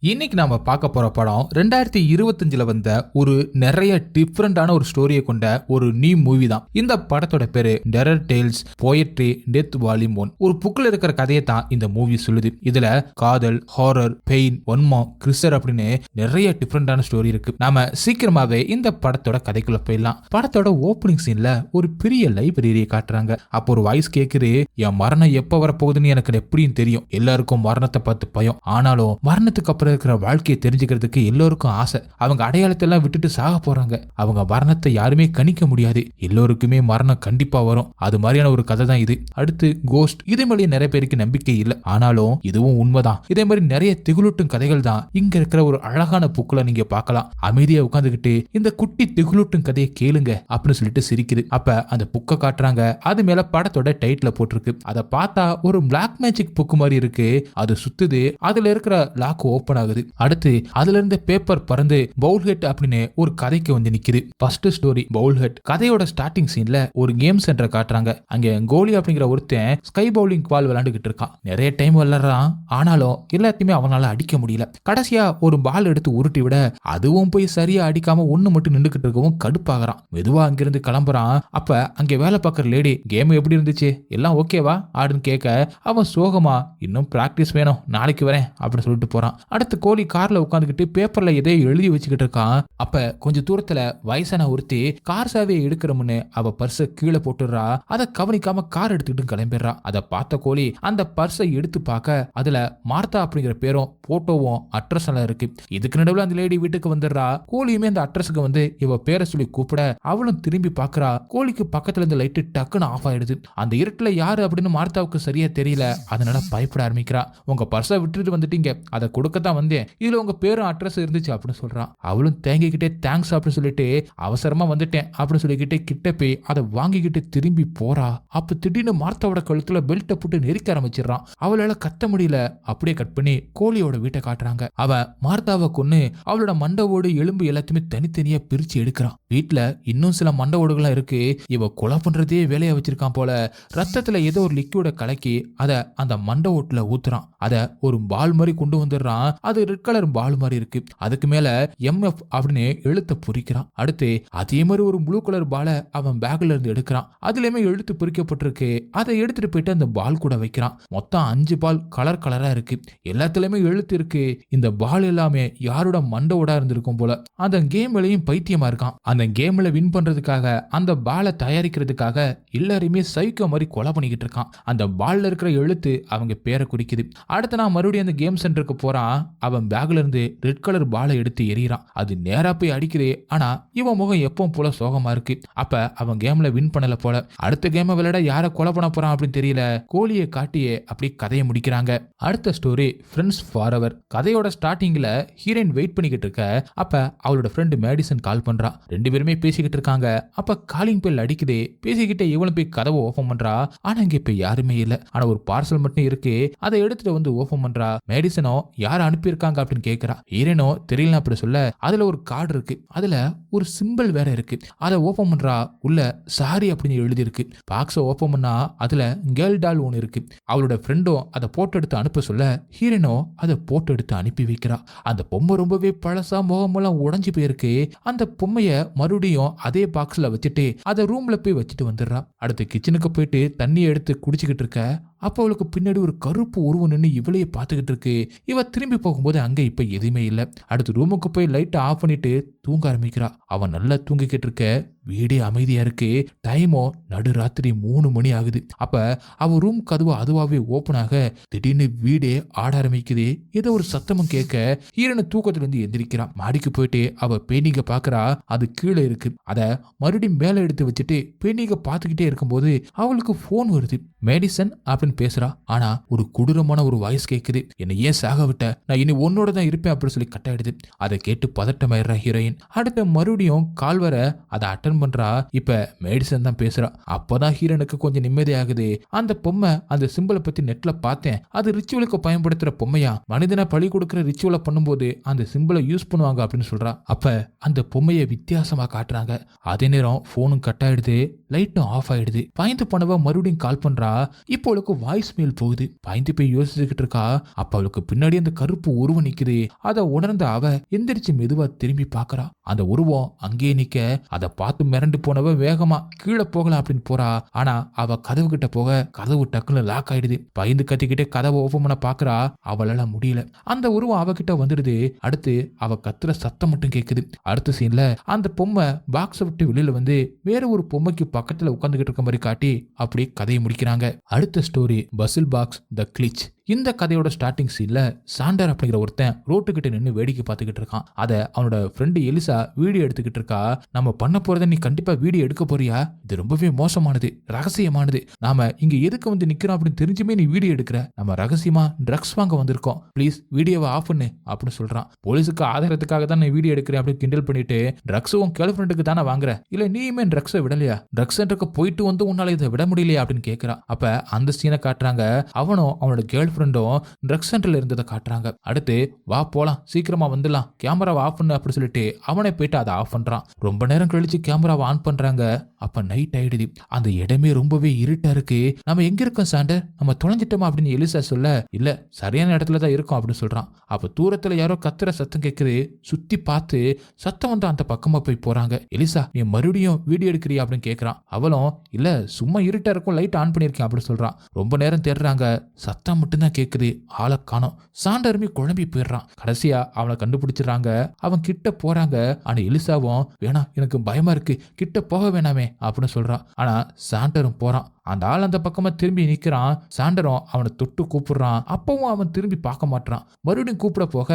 இன்னைக்கு நாம பார்க்க போற படம் 2025ல வந்த ஒரு நிறைய டிஃப்ரெண்டான ஒரு ஸ்டோரியை கொண்ட ஒரு நியூ மூவி தான். இந்த படத்தோட பேரு terror tales poetry death volume 1. ஒரு புக்கில் இருக்கிற கதையை தான் இந்த மூவி சொல்லுது. இதுல காதல், ஹாரர், பெயின், வன்மம், கிறிஸ்டர் அப்படின்னு நிறைய டிஃப்ரெண்டான ஸ்டோரி இருக்கு. நாம சீக்கிரமாவே இந்த படத்தோட கதைக்குள்ள போயிடலாம். படத்தோட ஓப்பனிங் சீன்ல ஒரு பெரிய லைப்ரரியை காட்டுறாங்க. அப்போ ஒரு வாய்ஸ் கேக்குது, என் மரணம் எப்ப வரப்போகுதுன்னு எனக்கு எப்படியும் தெரியும். எல்லாருக்கும் மரணத்தை பார்த்து பயம், ஆனாலும் மரணத்துக்கு அப்புறம் இருக்கிற வாழ்க்கையை தெரிஞ்சுக்கிறதுக்கு எல்லோருக்கும் ஆசை. அவங்க அடையாளத்தை எல்லாம் விட்டுட்டு சாக போறாங்க. அவங்க மரணத்தை யாருமே கணிக்க முடியாது. எல்லோருக்குமே மரணம் கண்டிப்பா வரும். அது மாதிரியான ஒரு கதை தான் இது. அடுத்து கோஸ்ட். இதே மாதிரி நிறைய பேருக்கு நம்பிக்கை இல்லை, ஆனாலும் இதுவும் உண்மைதான். இதே மாதிரி நிறைய திகுலூட்டும் கதைகள் தான் இங்க இருக்கிற ஒரு அழகான புக்ல நீங்க பார்க்கலாம். அமைதியா உட்காந்துக்கிட்டு இந்த குட்டி திகுலூட்டும் கதையை கேளுங்க அப்படின்னு சொல்லிட்டு சிரிக்குது. அப்ப அந்த புக்கை காட்டுறாங்க. அது மேல படத்தோட டைட்டில் போட்டிருக்கு. அதை பார்த்தா ஒரு பிளாக் மேஜிக் புக் மாதிரி இருக்கு. அது சுத்துது, அதுல இருக்கிற லாக் ஓபன் ஆகுது. அடுத்து அதுல இருந்து பேப்பர் பறந்து பவுல்ஹெட் அப்படின்னு ஒரு கதைக்கு வந்து நிக்குது. ஃபர்ஸ்ட் ஸ்டோரி பவுல்ஹெட். கதையோட ஸ்டார்டிங் சீன்ல ஒரு கேம் சென்டர் காட்டுறாங்க. அங்க கோலி அப்படிங்கிற ஒருத்தன் ஸ்கை பவுலிங் பால் விளையாண்டுகிட்டு இருக்கான். நிறைய டைம் விளையாடுறான், ஆனாலும் எல்லாத்தையுமே அவனால அடிக்க முடியல. கடைசியா ஒரு பால் எடுத்து உருட்டி விட அதுவும் போய் சரியா அடிக்காம ஒண்ணு மட்டும் நின்றுகிட்டு இருக்கவும் கடுப்பாகிறான். மெதுவா அங்கிருந்து கிளம்புறான். அப்ப அங்க வேலை பார்க்கற லேடி, கேம் எப்படி இருந்துச்சு, எல்லாம் ஓகேவா அப்படின்னு கேட்க அவன் சோகமா, இன்னும் பிராக்டிஸ் வேணும், நாளைக்கு வரேன் அப்படின்னு சொல்லிட்டு போறான். அடுத்து கோலி கார்ல உட்காந்துக்கிட்டு பேப்பர்ல எதையோ எழுதி வச்சுக்கிட்டு இருக்கான். அப்ப கொஞ்சம் தூரத்துல வயசான ஒருத்தி கார் சாவியை எடுக்கிறோம்னு அவ பர்ஸை கீழே போட்டுடுறா. அதை கவனிக்காம கார் எடுத்துக்கிட்டு கிளம்பிடுறா. அதை பார்த்த கோலி அந்த பர்ஸை எடுத்து பார்க்க அதுல மார்த்தா அப்படிங்கிற பேரும் போட்டோவும் அட்ரஸ் எல்லாம் இருக்கு. இதுக்கு நடுவில் அந்த லேடி வீட்டுக்கு வந்துடுறா. கோலியுமே அந்த அட்ரஸுக்கு வந்து இவ பேரை சொல்லி கூப்பிட அவளும் திரும்பி பாக்குறா. கோலிக்கு பக்கத்துல இருந்து லைட்டு டக்குன்னு ஆஃப் ஆயிடுது. அந்த இருட்டுல யாரு அப்படின்னு மார்த்தாவுக்கு சரியா தெரியல. அதனால பயப்பட ஆரம்பிக்கிறா. உங்க பர்ஸை விட்டுட்டு வந்துட்டீங்க, அதை கொடுக்கத்தான் வந்தேன், இதுல உங்க பேரும் அட்ரஸ் இருந்துச்சு அப்படின்னு சொல்றான். அவளும் தேங்கிக்கிட்டே தேங்க்ஸ் அப்படின்னு சொல்லிட்டு அவசரமா வந்துட்டேன் அப்படின்னு சொல்லிக்கிட்டே கிட்ட போய் அதை வாங்கிக்கிட்டு திரும்பி போறா. அப்ப திடீர்னு மார்த்தாவோட கழுத்துல பெல்ட்டை போட்டு நெரிக்க ஆரம்பிச்சிடறான். அவளால கத்த முடியல. அப்படியே கட் பண்ணி கோலியோட வீட்டை காட்டுறாங்க. அவ மார்த்தாவை கொன்னு அவளோட மண்டவோடு எலும்பு எல்லாத்தையுமே தனித்தனியா பிரிச்சு எடுக்கிறான். வீட்டுல இன்னும் சில மண்டவோடுகள்லாம் இருக்கு. இவ கொலை பண்றதே வேலையா வச்சிருக்கான் போல. ரத்தத்துல ஏதோ ஒரு லிக்விட கலக்கி அதை அந்த மண்டவோட்டுல ஊத்துறான். அதை ஒரு பால் மாதிரி கொண்டு வந்துடுறான். அது ரெட் கலர் பால் மாதிரி இருக்கு. அதுக்கு மேல MF அப்படின்னு எழுத்த பொறிக்கிறான். அடுத்து அதே மாதிரி ஒரு ப்ளூ கலர் பாலை அவன் பேக்ல இருந்து எடுக்கிறான். அதுலயுமே எழுத்து பொறிக்கப்பட்டிருக்கு. அதை எடுத்துட்டு போயிட்டு அந்த பால் கூட வைக்கிறான். மொத்தம் 5 பால் கலர் கலரா இருக்கு. எல்லாத்துலயுமே எழுத்து இருக்கு. இந்த பால் எல்லாமே யாரோட மண்டவோடா இருந்திருக்கும் போல. அந்த கேம்லயும் பைத்தியமா இருக்கான். அந்த கேம்ல வின் பண்றதுக்காக அந்த பாலை தயாரிக்கிறதுக்காக எல்லாரையுமே சைக்கோ மாதிரி கொலை பண்ணிக்கிட்டு இருக்கான். அந்த பால்ல இருக்கிற எழுத்து அவங்க பேரை குறிக்குது. அடுத்து நான் மறுபடியும் அந்த கேம் சென்டருக்கு போறான். அவன் பேக்ல இருந்து ரெட் கலர் பாலை எடுத்து எறிகிறான். அது நேரா போய் அடிக்குது. ஆனா இவன் முகம் எப்பவும் போல சோகமா இருக்கு. அப்ப அவன் கேம்ல வின் பண்ணல போல. அடுத்த கேம விளையாட யார கொலை பண்ண போறான் அப்படின்னு தெரியல. கோலியை காட்டியே அப்படி கதையை முடிக்கிறாங்க. அடுத்த ஸ்டோரி ஃப்ரெண்ட்ஸ் ஃபாரெவர். கதையோட ஸ்டார்டிங்ல ஹீரோயின் வெயிட் பண்ணிக்கிட்டு இருக்க. அப்ப அவளோட ஃப்ரெண்ட் மேடிசன் கால் பண்றா. ரெண்டு பேருமே பேசிக்கிட்டு இருக்காங்க. அப்ப காலிங் பெல் அடிக்குது. பேசிக்கிட்டே இவளும் போய் கதவை ஓபன் பண்றா. ஆனா இங்க இப்ப யாருமே இல்ல. ஆனா ஒரு பார்சல் மட்டும் இருக்கு. அதை எடுத்துட்டு வந்து ஓபன் பண்றா. மேடிசனோ யார அனுப்பியிருக்காங்க அப்படின்னு கேட்கிறா. ஹீரோனோ தெரியல அப்படி சொல்ல அதுல ஒரு கார்டு இருக்கு. அதுல ஒரு சிம்பிள் வேற இருக்கு. அதை ஓபன் பண்றா. உள்ள சாரி அப்படின்னு எழுதி இருக்கு. பாக்ஸை ஓபன் பண்ணா அதுல கேர்ள் டால் ஒன்று இருக்கு. அவளோட ஃப்ரெண்டும் அதை போட்டோ எடுத்து அனுப்ப சொல்ல ஹீரோனோ அதை போட்டோ எடுத்து அனுப்பி வைக்கிறா. அந்த பொம்மை ரொம்பவே பழசா, முகமெல்லாம் உடைஞ்சு போயிருக்கு. அந்த பொம்மைய மறுபடியும் அதே பாக்ஸ்ல வச்சுட்டு அதை ரூம்ல போய் வச்சுட்டு வந்துடுறா. அடுத்து கிச்சனுக்கு போயிட்டு தண்ணியை எடுத்து குடிச்சுக்கிட்டு இருக்க. அப்போ அவளுக்கு பின்னாடி ஒரு கருப்பு உருவம் நின்று இவளையே பார்த்துக்கிட்டு இருக்கு. இவ திரும்பி போகும்போது அங்க இப்ப எதுவுமே இல்லை. அடுத்து ரூமுக்கு போய் லைட்டை ஆஃப் பண்ணிட்டு தூங்க ஆரம்பிக்கிறா. அவன் நல்லா தூங்கிக்கிட்டு இருக்க. வீடே அமைதியா இருக்கு. டைமோ நடுராத்திரி 3 மணி ஆகுது. அப்ப அவ ரூம் கதவு அதுவாவே ஓபன் ஆக திடீர்னு வீடே ஆட ஆரம்பிக்குது. ஏதோ ஒரு சத்தமும் கேட்க ஹீரோன தூக்கத்துல இருந்து எந்திரிக்கிறான். மாடிக்கு போயிட்டு அவ பெயிண்டிங்க பாக்குறா. அது கீழே இருக்கு. அத மறுபடியும் மேல எடுத்து வச்சுட்டு பெயிண்டிங்க பாத்துக்கிட்டே இருக்கும்போது அவளுக்கு போன் வருது. மேடிசன் அப்படின்னு பேசுறா. ஆனா ஒரு கொடூரமான ஒரு வாய்ஸ் கேக்குது. என்ன ஏன் சாக விட்ட, நான் இனி உன்னோட தான் இருப்பேன் அப்படின்னு சொல்லி கட்டாயிடுது. அதை கேட்டு பதட்டமாயிடுறா ஹீரோயின். அடுத்த மறுபடியும் கால் வர அதை அட்டன் பண்றா. இப்ப மேடிசன் தான் பேசுறா. அப்பதான் ஹீரோனுக்கு கொஞ்சம் நிம்மதி ஆகுது. அந்த பொம்மை அந்த சிம்பிளை பத்தி நெட்ல பார்த்தேன். அது ரிச்சுவலுக்கு பயன்படுத்துற பொம்மையா, மனிதனை பழி கொடுக்கிற ரிச்சுவலை பண்ணும்போது அந்த சிம்பிளை யூஸ் பண்ணுவாங்க அப்படின்னு சொல்றா. அப்ப அந்த பொம்மையை வித்தியாசமா காட்டுறாங்க. அதே நேரம் போனும் கட் ஆயிடுது. லைட்டும் ஆஃப் ஆயிடுது. பயந்து போனவ மறுபடியும் கால் பண்றா. இப்போ அவளுக்கு வாய்ஸ் மெயில் போகுது. பயந்து போய் யோசிச்சுக்கிட்டு இருக்கா. அப்ப அவளுக்கு பின்னாடி அந்த கருப்பு உருவம் நிக்குது. அதை உணர்ந்த அவ எந்திரிச்சு மெதுவா திரும்பி பாக்குறா. அந்த உருவம் அங்கேயே நிக்க அதை பார்த்து மிரண்டு போனவ வேகமா கீழே போகலாம் அப்படின்னு போறா. ஆனா அவ கதவு கிட்ட போக கதவு டக்குன்னு லாக் ஆயிடுது. பயந்து கத்திக்கிட்டே கதவை ஓபன் பண்ண பாக்குறா. அவளால முடியல. அந்த உருவம் அவகிட்ட வந்துடுது. அடுத்து அவ கத்துற சத்தம் மட்டும் கேக்குது. அடுத்த சீன்ல அந்த பொம்மை பாக்ஸை விட்டு வெளியில வந்து வேற ஒரு பொம்மைக்கு பக்கத்துல உட்கார்ந்துகிட்டு இருக்க மாதிரி காட்டி அப்படியே கதையை முடிக்கிறாங்க. அடுத்த ஸ்டோரி பசில் பாக்ஸ் த கிளிச். இந்த கதையோட ஸ்டார்டிங் சீன்ல சாண்டர் அப்படிங்கிற ஒருத்தன் ரோட்டுக்கிட்ட நின்று வேடிக்கை பார்த்துக்கிட்டு இருக்கான். அதை அவனோட ஃப்ரெண்டு எலிசா வீடியோ எடுத்துக்கிட்டு இருக்கா. நம்ம பண்ண போறத நீ கண்டிப்பா வீடியோ எடுக்க போறியா? இது ரொம்பவே மோசமானது, ரகசியமானது. நாம இங்க எதுக்கு வந்து நிக்கிறோம் அப்படின்னு தெரிஞ்சுமே நீ வீடியோ எடுக்கிற. நம்ம ரகசியமா ட்ரக்ஸ் வாங்க வந்திருக்கோம், ப்ளீஸ் வீடியோவை ஆஃப் பண்ணு அப்படின்னு சொல்றான். போலீஸுக்கு ஆதாரத்துக்காக தான் நான் வீடியோ எடுக்கிறேன் அப்படின்னு கிண்டல் பண்ணிட்டு, ட்ரக்ஸ் உன் கேர்ள் ஃப்ரெண்டுக்கு தானே வாங்குற, இல்ல நீயுமே ட்ரக்ஸை விடலையா? ட்ரக்ஸ் சென்டருக்கு போயிட்டு வந்து உன்னால இதை விட முடியலையா அப்படின்னு கேட்கிறான். அப்ப அந்த சீனை காட்டுறாங்க. அவனும் அவனோட கேர்ள் ஃப்ரெண்டும் ட்ரக்ஸ் சென்டர்ல இருந்ததை காட்டுறாங்க. அடுத்து வா போலாம், சீக்கிரமா வந்துடலாம், கேமராவை ஆஃப் பண்ணு அப்படின்னு சொல்லிட்டு அவனை போயிட்டு அதை ஆஃப் பண்றான். ரொம்ப நேரம் கழிச்சு கேமராவை ஆன் பண்றாங்க. அப்ப நைட் ஆயிடுது. அந்த இடமே ரொம்பவே இருட்டா இருக்கு. நம்ம எங்க இருக்கோம் சாண்டர், நம்ம தொலைஞ்சிட்டோமா அப்படின்னு எலிசா சொல்ல, இல்ல சரியான இடத்துல தான் இருக்கோம் அப்படின்னு சொல்றான். அப்ப தூரத்துல யாரோ கத்துற சத்தம் கேட்குது. சுத்தி பார்த்து சத்தம் வந்து அந்த பக்கமா போய் போறாங்க. எலிசா நீ மறுபடியும் வீடியோ எடுக்கிறியா அப்படின்னு கேட்கறான். அவளும் இல்ல சும்மா இருட்டா இருக்கும், லைட் ஆன் பண்ணிருக்கேன் அப்படின்னு சொல்றான். ரொம்ப நேரம் தேடுறாங்க. சத்தம் மட்டும்தான் கேட்குது, ஆளை காணோம். சாண்டருமே குழம்பி போயிடுறான். கடைசியா அவனை கண்டுபிடிச்சிடறாங்க. அவன் கிட்ட போறாங்க. ஆனா எலிசாவும் வேணாம் எனக்கு பயமா இருக்கு, கிட்ட போக வேணாமே அப்படின்னு சொல்றான். ஆனா சாண்டரும் போறான். அந்த ஆள் அந்த பக்கமா திரும்பி நிக்கிறான். சாண்டரும் அவனை தொட்டு கூப்பிடுறான். அப்பவும் அவன் திரும்பி பார்க்க மாட்டான். மறுபடியும் கூப்பிட போக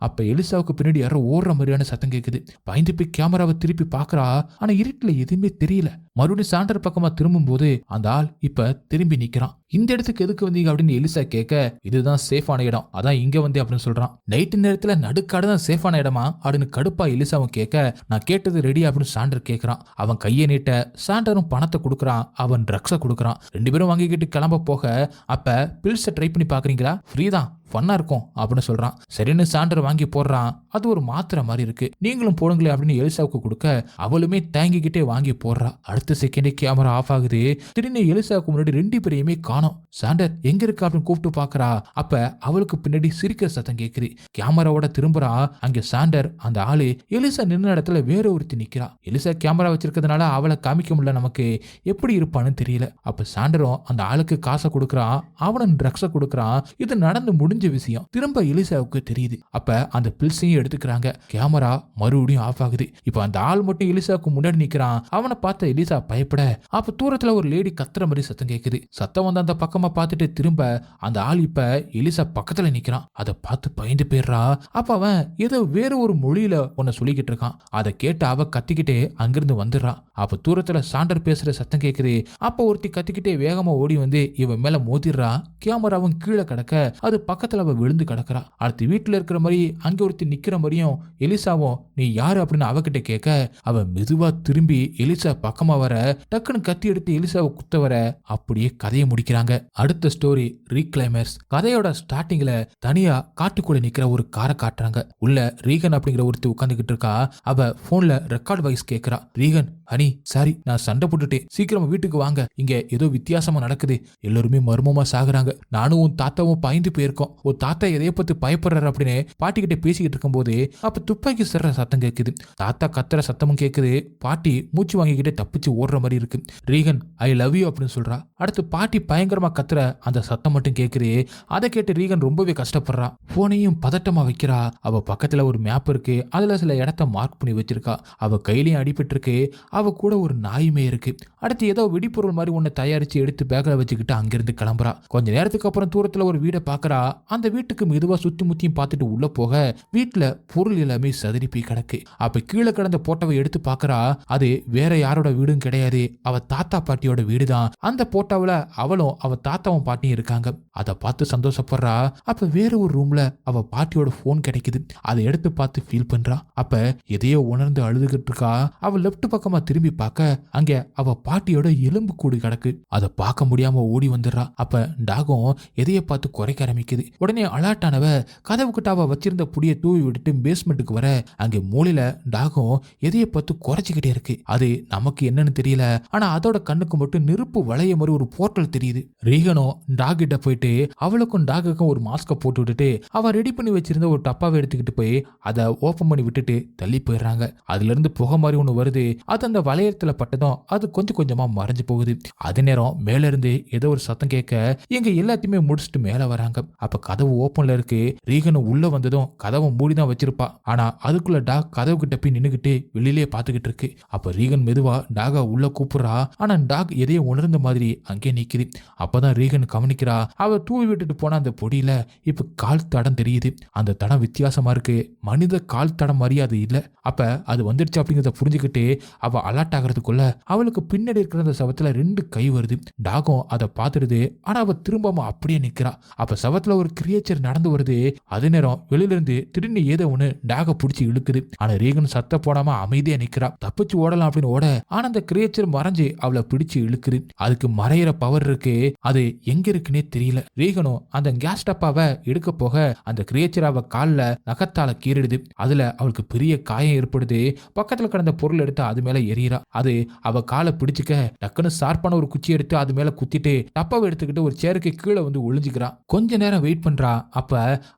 அப்ப எலிசாவுக்கு பின்னாடி யாரோ ஓடுற மாதிரியான சத்தம் கேட்குது. பயந்து போய் கேமராவை திருப்பி பாக்குறா. ஆனா இருட்டுல எதுவுமே தெரியல. மறுபடியும் சாண்டர் பக்கமா திரும்பும் போது அந்த ஆள் இப்ப திரும்பி நிக்கிறான். இந்த இடத்துக்கு எதுக்கு வந்தீங்க அப்படின்னு எலிசா கேட்க, இதுதான் சேஃபான இடம், அதான் இங்க வந்து அப்படின்னு சொல்றான். நைட்டு நேரத்துல நடுக்காடு தான் சேஃபான இடமா அப்படின்னு கடுப்பா எலிசாவும் கேட்க, நான் கேட்டது ரெடி அப்படின்னு சாண்டர் கேட்கறான். அவன் கையை நீட்ட சாண்டரும் பணத்தை கொடுக்கறான். அவன் ட்ரக்ஸை கொடுக்கறான். ரெண்டு பேரும் வாங்கிக்கிட்டு கிளம்ப போக அப்ப பில்ஸை ட்ரை பண்ணி பாக்குறீங்களா, ஃப்ரீ தான், ஃபன்னா இருக்கும் அப்படின்னு சொல்றான். சரின்னு சாண்டர் வாங்கி போடுறான். அது ஒரு மாத்திரை மாதிரி இருக்கு, நீங்களும் போடுங்களே அப்படின்னு எலிசாவுக்கு கொடுக்க அவளுமே தேங்கிக்கிட்டே வாங்கி போடுறா. அடுத்த செகண்டே கேமரா ஆஃப் ஆகுது. திடீர்னு எலிசாவுக்கு முன்னாடி ரெண்டு பேரையுமே காணோம். சாண்டர் எங்க இருக்கா அப்படின்னு கூப்பிட்டு பாக்குறா. அப்ப அவளுக்கு பின்னாடி சிரிக்கிற சத்தம் கேக்குது. கேமராவோட திரும்புறா. அங்க சாண்டர் அந்த ஆளு எலிசா நின்ன இடத்துல வேற ஒருத்தி நிக்கிறா. எலிசா கேமரா வச்சிருக்கிறதுனால அவளை காமிக்க முடியல, நமக்கு எப்படி இருப்பான்னு தெரியல. அப்ப சாண்டரும் அந்த ஆளுக்கு காசை கொடுக்கறான். அவனும் ட்ரக்ஸை கொடுக்கறான். இது நடந்து முடிஞ்ச விஷயம் திரும்ப எலிசாவுக்கு தெரியுது. அப்ப அந்த பில்ஸையும் எடுத்துக்கிறாங்க. கேமரா மறுபடியும் ஆஃப் ஆகுது. இப்ப அந்த ஆள் மட்டும் எலிசாவுக்கு முன்னாடி நிக்கிறான். அவனை பார்த்த எலிசா பயப்பட அப்ப தூரத்துல ஒரு லேடி கத்துற மாதிரி சத்தம் கேக்குது. சத்தம் வந்து அந்த பக்கமா பார்த்துட்டு திரும்ப அந்த ஆள் இப்ப எலிசா பக்கத்துல நிக்கிறான். அதை பார்த்து பயந்து போயிடுறா. அப்ப அவன் ஏதோ வேற ஒரு மொழியில ஒன்ன சொல்லிக்கிட்டு இருக்கான். அதை கேட்டு அவ கத்திக்கிட்டே அங்கிருந்து வந்துடுறான். அப்ப தூரத்துல சாண்டர் பேசுற சத்தம் கேக்குது. அப்ப ஒருத்தி கத்திக்கிட்டே வேகமா ஓடி வந்து இவன் மேல மோதிடுறா. கேமராவும் கீழே கிடக்க அது பக்கத்துல அவ விழுந்து கிடக்குறா. அடுத்து வீட்டுல இருக்கிற மாதிரி அங்க ஒருத்தி நிக்கிற மாதிரியும் எலிசாவும் நீ யாரு அப்படின்னு அவகிட்ட கேட்க அவ மெதுவா திரும்பி எலிசா பக்கமா வர டக்குன்னு கத்தி எடுத்து எலிசாவை குத்த வர அப்படியே கதையை முடிக்கிறாங்க. அடுத்த ஸ்டோரி ரீக்ளைமர்ஸ். கதையோட ஸ்டார்டிங்ல தனியா காட்டுக்குள்ள நிக்கிற ஒரு காரை காட்டுறாங்க. உள்ள ரீகன் அப்படிங்கிற ஒருத்தி உட்காந்துக்கிட்டு இருக்கா. அவ போன்ல ரெக்கார்ட் வாய்ஸ் கேட்கிறா. ரீகன் ஹனி சாரி நான் சண்டை போட்டுட்டேன், சீக்கிரமா வீட்டுக்கு வாங்க, இங்க ஏதோ வித்தியாசமா நடக்குது, எல்லாருமே மர்மமா சாகுறாங்க, நானும் உன் தாத்தாவும் பயந்து போயிருக்கோம், ஒரு தாத்தா எதைய பத்தி பயப்படுறாரு அப்படின்னு பாட்டிக்கிட்ட பேசிக்கிட்டு இருக்கும் போது அப்ப துப்பாக்கி சர்ற சத்தம் கேட்குது. தாத்தா கத்துற சத்தமும் கேட்குது. பாட்டி மூச்சு வாங்கிக்கிட்டே தப்பிச்சு ஓடுற மாதிரி இருக்கு. ரீகன் ஐ லவ் யூ அப்படின்னு சொல்றா. அடுத்து பாட்டி பயங்கரமா கத்துற அந்த சத்தம் மட்டும் கேட்குது. அதை கேட்டு ரீகன் ரொம்பவே கஷ்டப்படுறா. போனையும் பதட்டமா வைக்கிறா. அவ பக்கத்துல ஒரு மேப் இருக்கு, அதுல சில இடத்த மார்க் பண்ணி வச்சிருக்கா. அவ கையிலயும் அடிபட்டு இருக்கு. அவ கூட ஒரு நாயுமே இருக்கு. அடுத்து ஏதோ வெடிப்பொருள் மாதிரி ஒன்னு தயாரிச்சு எடுத்து பேக்ல வச்சுக்கிட்டு அங்கிருந்து கிளம்புறா. கொஞ்ச நேரத்துக்கு அப்புறம் தூரத்துல ஒரு வீடை பாக்குறா. அந்த வீட்டுக்கு மெதுவா சுத்தி முத்தியும் பார்த்துட்டு உள்ள போக வீட்டுல பொருள் எல்லாமே சதுரி போய் கிடக்கு. அப்ப கீழே கிடந்த போட்டோவை எடுத்து பாக்குறா. அது வேற யாரோட வீடும் கிடையாது, அவ தாத்தா பாட்டியோட வீடுதான். அந்த போட்டோவில் அவளும் அவ தாத்தாவும் பாட்டியும் இருக்காங்க. அதை பார்த்து சந்தோஷப்படுறா. அப்ப வேற ஒரு ரூம்ல அவ பாட்டியோட போன் கிடைக்குது. அதை எடுத்து பார்த்து ஃபீல் பண்றா. அப்ப எதையோ உணர்ந்து அழுதுகிட்டு இருக்கா. அவ லெப்ட் பக்கமா திரும்பி திரும்பி பார்க்க அங்க அவ பாட்டியோட எலும்பு கூடு கிடக்கு. அதை பார்க்க முடியாம ஓடி வந்துடுறா. அப்ப டாகும் எதைய பார்த்து குறைக்க ஆரம்பிக்குது. உடனே அலாட்டானவ கதவு கிட்ட அவ வச்சிருந்த புடிய தூவி விட்டுட்டு பேஸ்மெண்ட்டுக்கு வர அங்க மூலையில டாகும் எதைய பார்த்து குறைச்சிக்கிட்டே இருக்கு. அது நமக்கு என்னன்னு தெரியல, ஆனா அதோட கண்ணுக்கு மட்டும் நெருப்பு வளைய மாதிரி ஒரு போர்ட்டல் தெரியுது. ரீகனும் டாக் கிட்ட போயிட்டு அவளுக்கும் டாகுக்கும் ஒரு மாஸ்க போட்டு விட்டுட்டு அவ ரெடி பண்ணி வச்சிருந்த ஒரு டப்பாவை எடுத்துக்கிட்டு போய் அதை ஓபன் பண்ணி விட்டுட்டு தள்ளி போயிடுறாங்க. அதுல இருந்து புகை மாதிரி ஒண்ணு வருது. அது அந்த வளையத்துல பட்டதும் அது கொஞ்சம் கொஞ்சமா மறைஞ்சு போகுது. அதே நேரம் மேல இருந்து ஏதோ ஒரு சத்தம் கேட்க எங்க எல்லாத்தையுமே முடிச்சுட்டு மேல வராங்க. அப்ப கதவு ஓப்பன்ல இருக்கு. ரீகன் உள்ள வந்ததும் கதவை மூடிதான் வச்சிருப்பா. ஆனா அதுக்குள்ள டாக் கதவு கிட்ட போய் நின்னுகிட்டு வெளியிலே பாத்துக்கிட்டு இருக்கு. அப்ப ரீகன் மெதுவா டாக உள்ள கூப்பிடுறா. ஆனா டாக் எதையும் உணர்ந்த மாதிரி அங்கே நிக்குது. அப்பதான் ரீகன் கவனிக்கிறா, அவ தூவி விட்டுட்டு போன அந்த பொடியில இப்ப கால் தடம் தெரியுது. அந்த தடம் வித்தியாசமா இருக்கு. மனித கால் தடம் மாதிரியே அது இல்ல. அப்ப அது வந்துடுச்சு அப்படிங்கிறத புரிஞ்சுக்கிட்டு அவ அலர்ட் ஆகிறதுக்குள்ள அவளுக்கு பின்னாடி இருக்கிற அந்த சவத்துல 2 கை வருது. டாகும் அதை பார்த்துடுது. ஆனா அவ திரும்பாம அப்படியே நிக்கிறா. அப்ப சவத்துல ஒரு கிரியேச்சர் நடந்து வருது. அதே நேரம் வெளியில இருந்து திடீர்னு ஏதோ ஒண்ணு டாக பிடிச்சி இழுக்குது. ஆனா ரீகன் சத்த போடாம அமைதியா நிக்கிறா. தப்பிச்சு ஓடலாம் அப்படின்னு ஓட ஆனா அந்த கிரியேச்சர் மறைஞ்சு அவளை பிடிச்சு இழுக்குது. அதுக்கு மறையிற பவர் இருக்கு. அது எங்க இருக்குன்னே தெரியல. ரீகனும் அந்த கேஸ் டப்பாவை எடுக்க போக அந்த கிரியேச்சர் அவ கால்ல நகத்தால கீறிடுது. அதுல அவளுக்கு பெரிய காயம் ஏற்படுது. பக்கத்துல கிடந்த பொருள் எடுத்து அது மேல எறிகிறா. அது அவ காலை பிடிச்சுக்க டக்குன்னு ஷார்ப்பான ஒரு குச்சி எடுத்து அது மேல குத்திட்டு டப்பாவை எடுத்துக்கிட்டு ஒரு சேருக்கு கீழே வந்து ஒளிஞ்சுக்கிறா. கொஞ்ச நேரம் வெயிட் பண்றா. அப்ப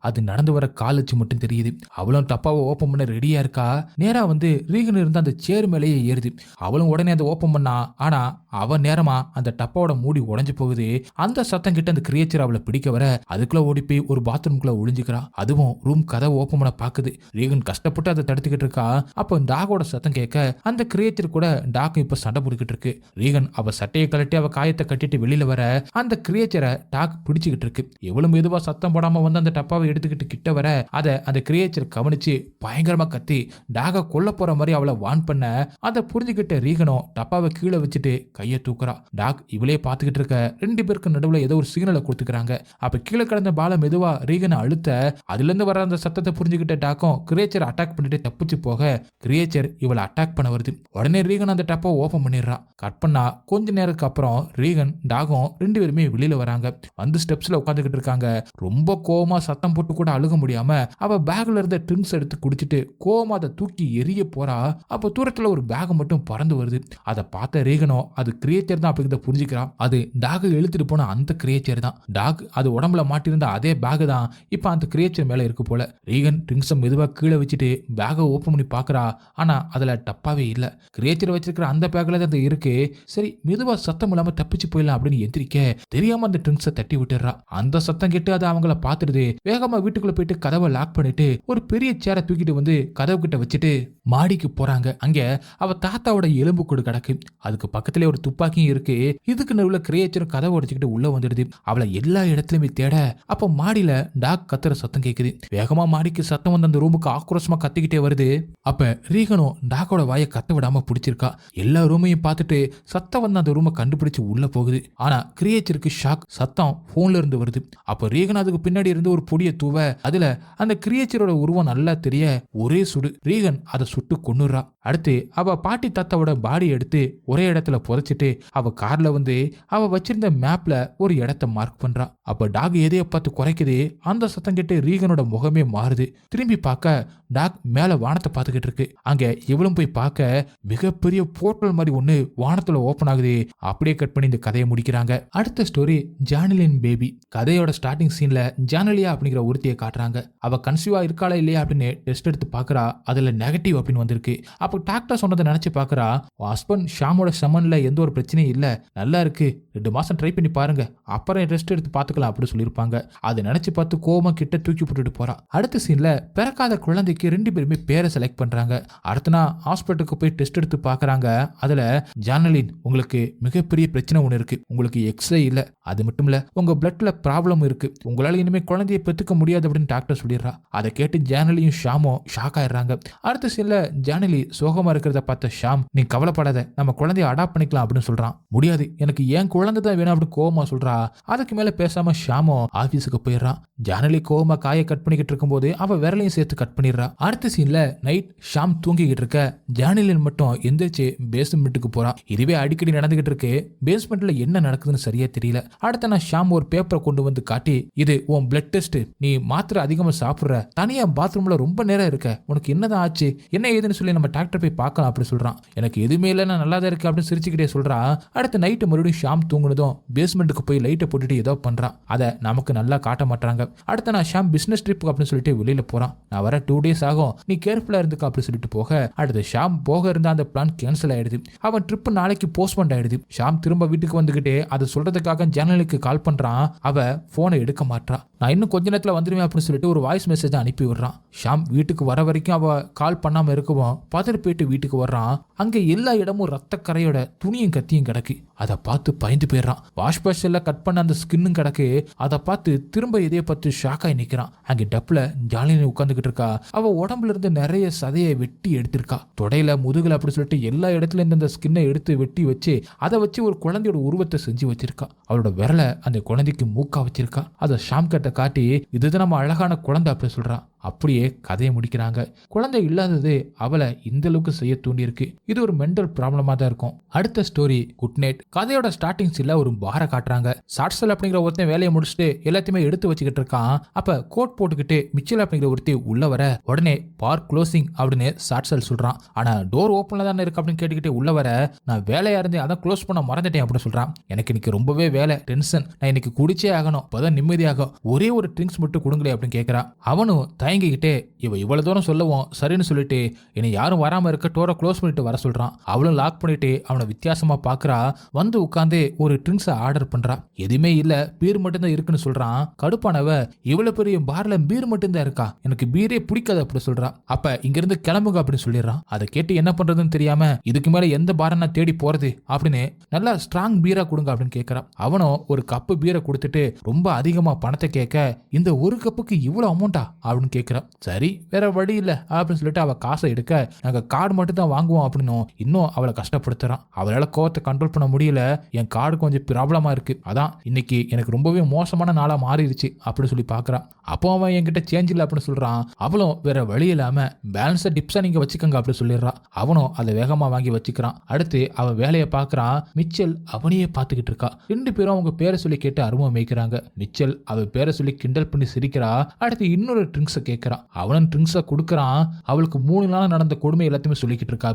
அது நடந்து வர கால் வச்சு மட்டும் தெரியுது. அவளும் டப்பாவை ஓபன் பண்ண ரெடியா இருக்கா. நேரா வந்து ரீகன் இருந்த அந்த சேர் மேலேயே ஏறுது. அவளும் உடனே அதை ஓபன் பண்ணா. ஆனா அவ நேரமா அந்த டப்பாவோட மூடி உடைஞ்சு போகுது. அந்த சத்தம் கிட்ட அந்த கிரியேச்சர் அவளை பிடிக்க வர அதுக்குள்ள ஓடி போய் ஒரு பாத்ரூம்குள்ள ஒளிஞ்சுக்கிறா. அதுவும் ரூம் கதவை ஓபன் பண்ண பாக்குது. ரீகன் கஷ்டப்பட்டு அதை தடுத்துக்கிட்டு இருக்கா. அப்ப டாகோட சத்தம் கேட்க அந்த கிரியேச்சர் கூட டாக் இப்ப சண்டை போட்டுக்கிட்டு இருக்கு. ரீகன் அவ சட்டையை கழட்டி அவ காயத்தை கட்டிட்டு வெளியில வர அந்த கிரியேச்சரை டாக் பிடிச்சுக்கிட்டு இருக்கு. எவ்வளவு மெதுவா சத்தம் போடாம வந்து அந்த டப்பாவை எடுத்துக்கிட்டு கிட்ட வர அதை அந்த கிரியேச்சர் கவனிச்சு பயங்கரமா கத்தி டாக கொல்ல போற மாதிரி அவளை வான் பண்ண அதை புரிஞ்சுக்கிட்ட ரீகனும் டப்பாவை கீழே வச்சுட்டு கையை தூக்குறா. டாக் இவளே பாத்துக்கிட்டு இருக்க 2 பேருக்கு நடுவுல ஏதோ ஒரு சிக்னலை கொடுத்துக்கிறாங்க. அப்ப கீழே கிடந்த பால மெதுவா ரீகனை அழுத்த அதுல இருந்து வர அந்த சத்தத்தை புரிஞ்சுக்கிட்ட டாக்கும் கிரியேச்சர் அட்டாக் பண்ணிட்டு தப்பிச்சு போக கிரியேச்சர் இவளை அட்டாக் பண்ண வருது. உடனே ரீகன் அந்த டப்பை ஓபன் பண்ணிடுறா. கட் பண்ணா கொஞ்ச நேரத்துக்கு அப்புறம் ரீகன் டாகும் 2 பேருமே வெளியில வராங்க. வந்து ஸ்டெப்ஸ்ல உட்காந்துக்கிட்டு இருக்காங்க. ரொம்ப கோவமா சத்தம் போட்டு கூட அழுக முடியாம அவ பேக்ல இருந்த ட்ரிங்க்ஸ் எடுத்து குடிச்சிட்டு கோவமா அதை தூக்கி எரிய போறா. அப்ப தூரத்துல ஒரு பேக் மட்டும் பறந்து வருது. அதை பார்த்த ரீகனோ அது கிரியேச்சர் தான் அப்படிங்கிறத புரிஞ்சுக்கிறான். அது டாக இழுத்துட்டு போன அந்த கிரியேச்சர் தான். டாக் அது உடம்புல மாட்டிருந்த அதே பேக் தான் இப்ப அந்த கிரியேச்சர் மேல இருக்கு போல. ரீகன் ட்ரிங்க்ஸை மெதுவா கீழே வச்சுட்டு பேகை ஓபன் பண்ணி பாக்குறா. ஆனா அதுல டப்பாவே இல்ல. கிரியேச்சர் வச்சிருக்கிற அந்த பேக்ல தான் அது இருக்கு. சரி மெதுவா சத்தம் இல்லாம தப்பிச்சு போயிடலாம் அப்படின்னு எந்திரிக்க தெரியாம அந்த ட்ரிங்க்ஸை தட்டி விட்டுறா. அந்த சத்தம் கேட்டு அது அவங்கள பாத்துடுது. வேகமா வீட்டுக்குள்ள போயிட்டு கதவை லாக் பண்ணிட்டு ஒரு பெரிய சேரை தூக்கிட்டு வந்து கதவு கிட்ட வச்சுட்டு மாடிக்கு போறாங்க. அங்க அவ தாத்தாவோட எலும்பு கூடு கிடக்கு. அதுக்கு பக்கத்துல ஒரு துப்பாக்கியும் இருக்கு. இதுக்கு நடுவுல கிரியேச்சர் கதவை உடைச்சுக்கிட்டு உள்ள வந்துடுது. அவளை எல்லா இடத்துலயுமே தேட அப்ப மாடியில டாக் கத்துற சத்தம் கேக்குது. வேகமா மாடிக்கு சத்தம் வந்து அந்த ரூமுக்கு ஆக்ரோஷமா கத்திக்கிட்டே வருது. அப்ப ரீகனும் டாக்கோட வாயை கத்த விடாம பிடிச்சிருக்கா. எல்லா ரூமையும் பார்த்துட்டு சத்தம் வந்து அந்த ரூமை கண்டுபிடிச்சு உள்ள போகுது. ஆனா கிரியேச்சருக்கு ஷாக். சத்தம் போன்ல இருந்து வருது. அப்ப ரீகன் அதுக்கு பின்னாடி இருந்து ஒரு பொடியை தூவ அதுல அந்த கிரியேச்சரோட உருவம் நல்லா தெரிய ஒரே சுடு. ரீகன் அதை சுட்டு கொன்னுறா. அடுத்து அவ பாட்டி தாத்தாவோட பாடி எடுத்து ஒரே இடத்துல புதைச்சிட்டு அவ கார்ல வந்து அவ வச்சிருந்த மேப்ல ஒரு இடத்தை மார்க் பண்றா. அப்ப டாக் எதைய பார்த்து குறைக்குது. அந்த சத்தம் கேட்டு ரீகனோட முகமே மாறுது. திரும்பி பார்க்க டாக் மேல வானத்தை பார்த்துக்கிட்டு இருக்கு. அங்க இவளும் போய் பார்க்க மிகப்பெரிய போர்ட்டல் மாதிரி ஒண்ணு வானத்துல ஓபன் ஆகுது. அப்படியே கட் பண்ணி இந்த கதையை முடிக்கிறாங்க. அடுத்த ஸ்டோரி ஜானலின் பேபி. கதையோட ஸ்டார்டிங் சீன்ல ஜானலியா அப்படிங்கிற ஒருத்தியை காட்டுறாங்க. அவ கன்சீவா இருக்காளா இல்லையா அப்படின்னு டெஸ்ட் எடுத்து பாக்குறா. அதுல நெகட்டிவ் அப்படின்னு வந்திருக்கு. அப்ப டாக்டர் சொன்னதை நினைச்சு பாக்குறா. ஹஸ்பண்ட் ஷாமோட சமன்ல எந்த ஒரு பிரச்சனையும் இல்ல, நல்லா இருக்கு, 2 மாசம் ட்ரை பண்ணி பாருங்க, அப்புறம் ரெஸ்ட் எடுத்து பாத்துக்கலாம் அப்படின்னு சொல்லியிருப்பாங்க. அதை நினைச்சு பார்த்து கோவமா கிட்ட தூக்கி போட்டுட்டு போறா. அடுத்த சீன்ல பிறக்காத குழந்தைக்கு 2 பேருமே பேரை செலக்ட் பண்றாங்க. அடுத்த நாள் ஹாஸ்பிட்டலுக்கு போய் டெஸ்ட் எடுத்து பாக்குறாங்க. அதுல ஜானலின் உங்களுக்கு மிகப்பெரிய பிரச்சனை ஒண்ணு இருக்கு, உங்களுக்கு எக்ஸ்ரே இல்ல, அது மட்டும் இல்ல உங்க பிளட்ல ப்ராப்ளம் இருக்கு, உங்களால இனிமே குழந்தைய பெத்துக்க முடியாது அப்படின்னு டாக்டர் சொல்லிடுறா. அதை கேட்டு ஜானலியும் ஷாமோ ஷாக் ஆயிடுறாங்க. அடுத்த சீன்ல ஜானலி சோகமா இருக்கிறத பார்த்த ஷாம், நீ கவலைப்படாத, நம்ம குழந்தைய அடாப்ட் பண்ணிக்கலாம் அப்படின்னு சொல்றான். முடியாது, எனக்கு ஏன் குழந்தை தான் வேணும் அப்படின்னு கோவமா சொல்றா. அதுக்கு மேல பேசாம ஷாமோ ஆபீஸுக்கு போயிடுறான். ஜானலி கோவமா காயை கட் பண்ணிக்கிட்டு இருக்கும்போது அவ விரலையும் சேர்த்து கட் பண்ணிடுறா. அடுத்த சீன்ல நைட் ஷாம் தூங்கிக்கிட்டு இருக்க, ஜானலின் மட்டும் எந்திரிச்சு பேஸ்மெண்ட்டுக்கு போறான். இதுவே அடிக்கடி நடந்துகிட்டு இருக்கு. பேஸ்மெண்ட்ல என்ன நடக்குதுன்னு சரியா தெரியல. அடுத்த நான் ஷாம் ஒரு பேப்பரை கொண்டு வந்து காட்டி, இது உன் பிளட் டெஸ்ட், நீ மாத்திரை அதிகமா சாப்பிடுற, தனியா பாத்ரூம்ல ரொம்ப நேரம் இருக்க, உனக்கு என்னதான் ஆச்சு, என்ன ஏதுன்னு சொல்லி நம்ம டாக்டர் போய் பார்க்கலாம் அப்படி சொல்றான். எனக்கு எதுவுமே இல்லை, நான் நல்லா தான் இருக்கு அப்படின்னு சிரிச்சுக்கிட்டே சொல்றா. அடுத்த நைட்டு மறுபடியும் ஷாம் தூங்குனதும் பேஸ்மெண்ட்டுக்கு போய் லைட்டை போட்டுட்டு ஏதோ பண்றான். அதை நமக்கு நல்லா காட்ட மாட்டாங்க. அடுத்த நான் ஷாம் பிசினஸ் ட்ரிப் அப்படின்னு சொல்லிட்டு வெளியில போறான். நான் வர 2 days ஆகும், நீ கேர்ஃபுல்லா இருந்துக்க அப்படி சொல்லிட்டு போக, அடுத்த ஷாம் போக இருந்த அந்த பிளான் கேன்சல் ஆயிடுது. அவன் ட்ரிப் நாளைக்கு போஸ்ட்போன் ஆயிடுது. ஷாம் திரும்ப வீட்டுக்கு வந்துகிட்டு அதை சொல்றதுக்காக ஜன்னலுக்கு கால் பண்றான். அவ போனை எடுக்க மாட்டா. நான் இன்னும் கொஞ்ச நேரத்தில் வந்துடுவேன் அப்படின்னு சொல்லிட்டு ஒரு வாய்ஸ் மெசேஜ் அனுப்பி விடுறான். ஷாம் வீட்டுக்கு வர வரைக்கும் அவ கால் பண்ணாம இருக்கவும் பதறி போயிட்டு வீட்டுக்கு வர்றான். அங்க எல்லா இடமும் ரத்த கரையோட துணியும் கத்தியும் கிடக்கு. அதை பார்த்து பயந்து போயிடுறான். வாஷ் பேஷன்ல கட் பண்ண அந்த ஸ்கின்னும் கிடக்கு. அதை பார்த்து திரும்ப இதைய பார்த்து ஷாக்காய் நிக்கிறான். அங்க டப்ல ஜாலினி உட்காந்துக்கிட்டு இருக்கா. அவ உடம்புல இருந்து நிறைய சதையை வெட்டி எடுத்திருக்கா. தொடையில முதுகுல அப்படி சொல்லிட்டு எல்லா இடத்துல இருந்து அந்த ஸ்கின்னை எடுத்து வெட்டி வச்சு அதை வச்சு ஒரு குழந்தையோட உருவத்தை செஞ்சு வச்சிருக்கா. அவளோட விரலை அந்த குழந்தைக்கு மூக்கா வச்சிருக்கா. அதை ஷாம் கிட்ட காட்டி, இதுதான் நம்ம அழகான குழந்தை அப்படி சொல்றான். அப்படியே கதையை முடிக்கிறாங்க. குழந்தை இல்லாதது அவளை இந்த அளவுக்கு செய்ய தூண்டியிருக்கு. இது ஒரு மென்டல் ப்ராப்ளமா தான் இருக்கும். அடுத்த ஸ்டோரி குட் நைட். கதையோட ஸ்டார்டிங் சீன்ல ஒரு பாரை காட்டுறாங்க. சாட்சல் அப்படிங்கிற ஒருத்தன் வேலையை முடிச்சுட்டு எல்லாத்தையுமே எடுத்து வச்சுக்கிட்டு இருக்கான். அப்ப கோட் போட்டுக்கிட்டு மிச்சல் அப்படிங்கிற ஒருத்தி உள்ள வர, உடனே பார் க்ளோசிங் அப்படின்னு சாட்சல் சொல்றான். ஆனா டோர் ஓப்பன்ல தானே இருக்கு அப்படின்னு கேட்டுக்கிட்டு உள்ள வர, நான் வேலையா இருந்தேன், அதான் க்ளோஸ் பண்ண மறந்துட்டேன் அப்படின்னு சொல்றான். எனக்கு இன்னைக்கு ரொம்பவே வேலை, டென்ஷன், நான் இன்னைக்கு குடிச்சே ஆகணும், அப்பதான் நிம்மதியாகும், ஒரே ஒரு ட்ரிங்க்ஸ் மட்டும் கொடுங்களே அப்படின்னு கேட்கறான். அவனும் தயங்கிக்கிட்டே இவ்வளவு தூரம் சொல்லவும் சரின்னு சொல்லிட்டு இனி யாரும் வராம இருக்க டோரை க்ளோஸ் பண்ணிட்டு வர சொல்றான். அவளும் லாக் பண்ணிட்டு அவனை வித்தியாசமா பாக்குறா. வந்து உட்காந்து ஒரு ட்ரிங்க்ஸ் ஆர்டர் பண்றா. எதுவுமே இல்ல, பீர் மட்டும் தான் இருக்குன்னு சொல்றான். கடுப்பானவ, இவ்வளவு பெரிய பார்ல பீர் மட்டும் தான் இருக்கா, எனக்கு பீரே பிடிக்காது அப்படி சொல்றா. அப்ப இங்க இருந்து கிளம்புங்க அப்படின்னு சொல்லிடுறான். அதை கேட்டு என்ன பண்றதுன்னு தெரியாம, இதுக்கு மேல எந்த பாரை நான் தேடி போறது அப்படின்னு நல்லா ஸ்ட்ராங் பீரா கொடுங்க அப்படின்னு கேட்கறான். அவனும் ஒரு கப்பு பீரை கொடுத்துட்டு ரொம்ப அதிகமா பணத்தை கேட்க, இந்த ஒரு கப்புக்கு இவ்வளவு அமௌண்டா அப்படின்னு கேட்கறான். சரி வேற வழி இல்ல அப்படின்னு சொல்லிட்டு அவ காசை எடுக்க, நாங்க கார்டு மட்டும் தான் வாங்குவோம் அப்படின்னு இன்னும் அவளை கஷ்டப்படுத்துறான். அவளால கோவத்தை கண்ட்ரோல் பண்ண முடியல. என் கார்டு கொஞ்சம் ப்ராப்ளமா இருக்கு, அதான் இன்னைக்கு எனக்கு ரொம்பவே மோசமான நாளா மாறிடுச்சு அப்படின்னு சொல்லி பாக்குறான். அப்போ அவன் என்கிட்ட சேஞ்ச் இல்லை அப்படின்னு சொல்றான். அவளும் வேற வழி இல்லாம பேலன்ஸை டிப்ஸா நீங்க வச்சுக்கோங்க அப்படின்னு சொல்லிடுறான். அவனும் அதை வேகமா வாங்கி வச்சுக்கிறான். அடுத்து அவன் வேலையை பாக்குறான். மிச்சல் அவனையே பார்த்துக்கிட்டு இருக்கா. 2 பேரும் அவங்க பேரை சொல்லி கேட்டு அருவம் மேய்க்கிறாங்க. மிச்சல் அவ பேரை சொல்லி கிண்டல் பண்ணி சிரிக்கிறா. அடுத்து இன்னொரு ட்ரிங்க்ஸை கேட்கறான். அவனும் ட்ரிங்க்ஸை கொடுக்கறான். அவளுக்கு 3 நாள் நடந்த கொடுமை எல்லாத்தையுமே சொல்லிக்கிட்டு இருக்கா.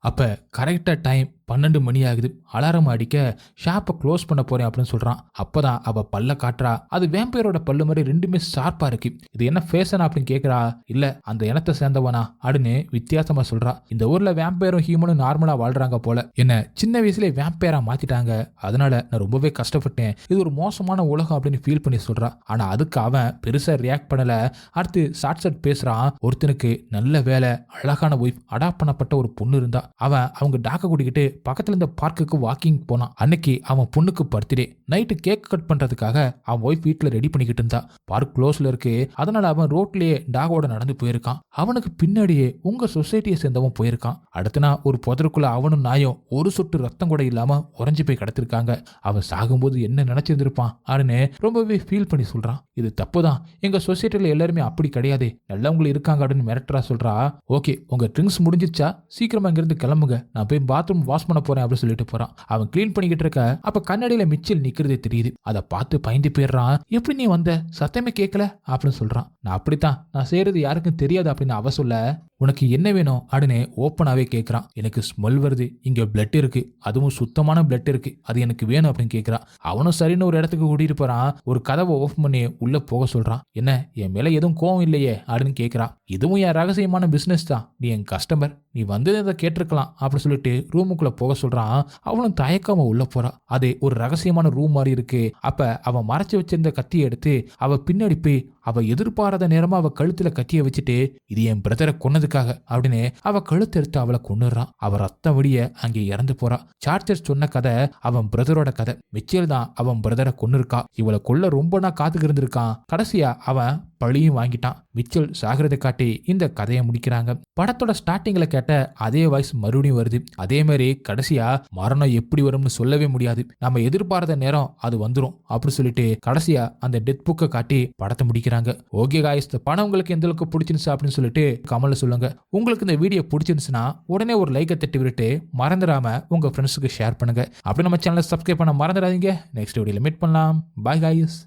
அப்ப கரெக்டா டைம் 12 மணி ஆகுது. அலாரம் அடிக்க ஷாப்பை க்ளோஸ் பண்ண போறேன் அப்படின்னு சொல்றான். அப்பதான் அவ பல்ல காட்டுறா. அது வேம்பையரோட பல்லு மாதிரி ரெண்டுமே ஷார்ப்பா இருக்கு. இது என்ன ஃபேஷனா அப்படின்னு கேட்கறா. இல்ல, அந்த இனத்தை சேர்ந்தவனா அப்படின்னு வித்தியாசமா சொல்றா. இந்த ஊர்ல வேம்பையரும் ஹியூமனும் நார்மலா வாழ்றாங்க போல, என்ன சின்ன வயசுல வேம்பையரா மாத்திட்டாங்க, அதனால நான் ரொம்பவே கஷ்டப்பட்டேன், இது ஒரு மோசமான உலகம் அப்படின்னு ஃபீல் பண்ணி சொல்றா. ஆனா அதுக்கு அவன் பெருசா ரியாக்ட் பண்ணல. அடுத்து ஷார்ட் பேசுறான். ஒருத்தனுக்கு நல்ல வேலை, அழகான ஒய்ஃப், அடாப்ட் பண்ணப்பட்ட ஒரு பொண்ணு இருந்தா. அவன் அவங்க டாக்க கூட்டிக்கிட்டு பக்கத்துல இருந்த பார்க்குக்கு வாக்கிங் போனான். அன்னைக்கு அவன் பொண்ணுக்கு பர்த்டே. நைட்டு கேக் கட் பண்றதுக்காக அவன் ஒய்ஃப் வீட்டுல ரெடி பண்ணிக்கிட்டு இருந்தா. பார்க் க்ளோஸ்ல இருக்கு, அதனால அவன் ரோட்லயே டாகோட நடந்து போயிருக்கான். அவனுக்கு பின்னாடியே உங்க சொசைட்டியை சேர்ந்தவன் போயிருக்கான். அடுத்தனா ஒரு புதருக்குள்ள அவனும் நாயும் ஒரு சொட்டு ரத்தம் கூட இல்லாம உறைஞ்சு போய் கிடத்திருக்காங்க. அவன் சாகும்போது என்ன நினைச்சிருந்திருப்பான் அப்படின்னு ரொம்பவே ஃபீல் பண்ணி சொல்றான். இது தப்புதான், எங்க சொசைட்டில எல்லாருமே அப்படி கிடையாது, நல்லவங்களும் இருக்காங்க அப்படின்னு மிரட்டரா சொல்றா. ஓகே, உங்க ட்ரிங்க்ஸ் முடிஞ்சிச்சா, சீக்கிரமா இங்கிருந்து கிளம்புங்க, நான் போய் பாத்ரூம் வாஷ் பண்ண போறேன் அப்படின்னு சொல்லிட்டு போறான். அவன் கிளீன் பண்ணிக்கிட்டு இருக்க, அப்ப கண்ணாடியில மிச்சல் நிக்கிறதே தெரியுது. அதை பார்த்து பயந்து போயிடுறான். எப்படி நீ வந்த, சத்தமே கேட்கல அப்படின்னு சொல்றான். நான் அப்படித்தான், நான் செய்யறது யாருக்கும் தெரியாது அப்படின்னு அவ சொல்ல, உனக்கு என்ன வேணும் அப்படின்னு ஓப்பனாவே கேட்கறான். எனக்கு ஸ்மெல் வருது, இங்க பிளட் இருக்கு, அதுவும் சுத்தமான பிளட் இருக்கு, அது எனக்கு வேணும் அப்படின்னு கேட்கறான். அவனும் சரின்னு ஒரு இடத்துக்கு கூட்டிட்டு போறான். ஒரு கதவை ஓப்பன் பண்ணி உள்ள போக சொல்றான். என்ன, என் மேல எதுவும் கோவம் இல்லையே அப்படின்னு கேட்கறான். இதுவும் என் ரகசியமான பிசினஸ் தான், நீ என் கஸ்டமர், நீ வந்து இதை கேட்டிருக்கலாம் அப்படின்னு சொல்லிட்டு ரூமுக்குள்ள போக சொல்றான். அவனும் தயக்காம உள்ள போறான். அது ஒரு ரகசியமான ரூம் மாதிரி இருக்கு. அப்ப அவன் மறைச்சு வச்சிருந்த கத்தியை எடுத்து அவ பின்னாடி போய் அவ எதிர்பாராத நேரமா அவ கழுத்துல கத்திய வச்சுட்டு, இது என் பிரதரை கொன்னதுக்காக அப்படின்னு அவ கழுத்து எடுத்து அவளை கொன்னுறான். அவ ரத்த வடிய அங்கே இறந்து போறா. சார்ஜர் சொன்ன கதை அவன் பிரதரோட கதை. மிச்சல் தான் அவன் பிரதரை கொன்னிருக்கா. இவளை கொல்ல ரொம்ப நாள் காத்துக்கு இருந்திருக்கான். கடைசியா அவன் பழியும் வாங்கிட்டான். மிச்சல் சாகிறதை காட்டி இந்த கதையை முடிக்கிறாங்க. படத்தோட ஸ்டார்டிங்ல கேட்ட அதே வாய்ஸ் மறுபடியும் வருது. அதே மாதிரி கடைசியா மரணம் எப்படி வரும்னு சொல்லவே முடியாது, நம்ம எதிர்பார்த்த நேரம் அது வந்துடும் அப்படி சொல்லிட்டு கடைசியா அந்த டெத் புக்கை காட்டி படத்தை முடிக்கிறாங்க. ஓகே காய்ஸ், இந்த படம் உங்களுக்கு எந்த அளவுக்கு பிடிச்சிருந்துச்சு அப்படின்னு சொல்லிட்டு கமெண்ட்ல சொல்லுங்க. உங்களுக்கு இந்த வீடியோ பிடிச்சிருந்துச்சுன்னா உடனே ஒரு லைக்கை தட்டி விட்டு மறந்துடாம உங்க ஃப்ரெண்ட்ஸுக்கு ஷேர் பண்ணுங்க. அப்படி நம்ம சேனலை சப்ஸ்கிரைப் பண்ண மறந்துடாதீங்க. நெக்ஸ்ட் வீடியோல மீட் பண்ணலாம். Bye guys.